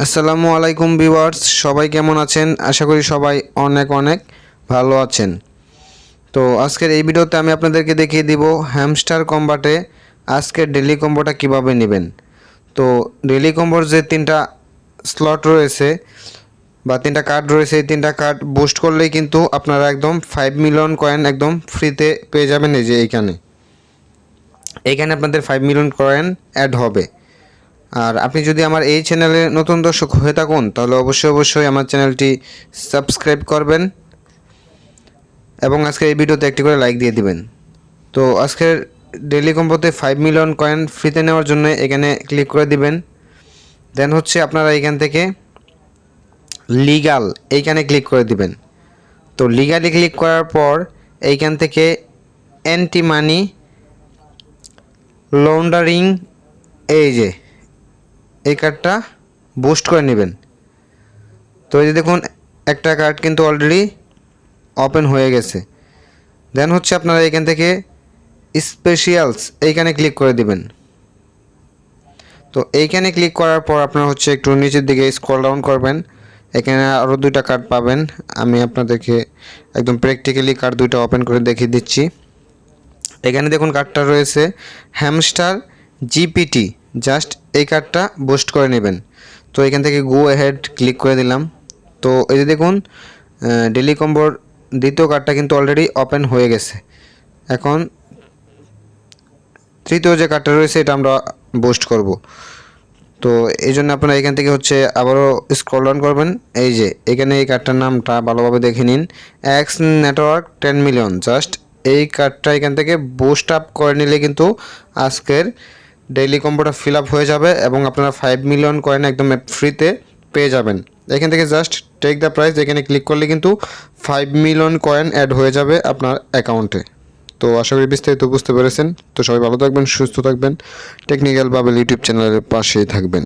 আসসালামু আলাইকুম ভিউয়ার্স, সবাই কেমন আছেন? আশা করি সবাই অনেক অনেক ভালো আছেন। তো আজকের এই ভিডিওতে আমি আপনাদেরকে দেখিয়ে দিব হ্যামস্টার কম্বাটে আজকের ডেইলি কম্বোটা কিভাবে নেবেন। তো ডেইলি কম্বোর যে তিনটা স্লট রয়েছে বা তিনটা কার্ড রয়েছে, এই তিনটা কার্ড বুস্ট করলেই কিন্তু আপনারা একদম 5 মিলিয়ন কয়েন একদম ফ্রিতে পেয়ে যাবেন। এই যে এইখানে আপনাদের 5 মিলিয়ন কয়েন অ্যাড হবে। আর আপনি যদি আমার এই চ্যানেলে নতুন দর্শক হয়ে থাকুন তাহলে অবশ্যই আমার চ্যানেলটি সাবস্ক্রাইব করবেন এবং আজকের এই ভিডিওতে একটি করে লাইক দিয়ে দিবেন। তো আজকের ডেইলি কম্বোতে 5 মিলিয়ন কয়েন ফ্রিতে নেওয়ার জন্য এখানে ক্লিক করে দিবেন। দেন হচ্ছে আপনারা এখান থেকে লিগাল এইখানে ক্লিক করে দিবেন। তো লিগালি ক্লিক করার পর এইখান থেকে অ্যান্টি মানি লন্ডারিং এই কার্ডটা বুস্ট করে নেবেন। তো এই যে দেখুন, একটা কার্ড কিন্তু অলরেডি ওপেন হয়ে গেছে। দেন হচ্ছে আপনারা এখান থেকে স্পেশালস এইখানে ক্লিক করে দিবেন। তো এইখানে ক্লিক করার পর আপনারা হচ্ছে একটু নিচের দিকে স্ক্রল ডাউন করবেন। এখানে আরও দুইটা কার্ড পাবেন। আমি আপনাদেরকে একদম প্র্যাকটিক্যালি কার্ড দুইটা ওপেন করে দেখিয়ে দিচ্ছি। এখানে দেখুন কার্ডটা রয়েছে হ্যামস্টার জিপিটি, জাস্ট এই কার্ডটা বুস্ট করে নেবেন। তো এখান থেকে গো অ্যাহেড ক্লিক করে দিলাম। তো এই যে দেখুন, ডেইলি কম্বোর দ্বিতীয় কার্ডটা কিন্তু অলরেডি ওপেন হয়ে গেছে। এখন তৃতীয় যে কার্ডটা রয়েছে এটা আমরা বুস্ট করব। তো এই জন্য আপনারা এখান থেকে হচ্ছে আবারও স্ক্রল ডাউন করবেন। এই যে এখানে এই কার্ডটার নামটা ভালোভাবে দেখে নিন, এক্স নেটওয়ার্ক 10 মিলিয়ন। জাস্ট এই কার্ডটা এখান থেকে বুস্ট আপ করে নিলে কিন্তু আজকের ডেইলি কম্বোটা ফিল আপ হয়ে যাবে এবং আপনারা 5 মিলিয়ন কয়েন একদম ফ্রিতে পেয়ে যাবেন। এখান থেকে জাস্ট টেক দ্য প্রাইস এখানে ক্লিক করলে কিন্তু 5 মিলিয়ন কয়েন অ্যাড হয়ে যাবে আপনার অ্যাকাউন্টে। তো আশা করি বিস্তারিত বুঝতে পেরেছেন। তো সবাই ভালো থাকবেন, সুস্থ থাকবেন, টেকনিক্যাল বাবেল ইউটিউব চ্যানেলের পাশেই থাকবেন।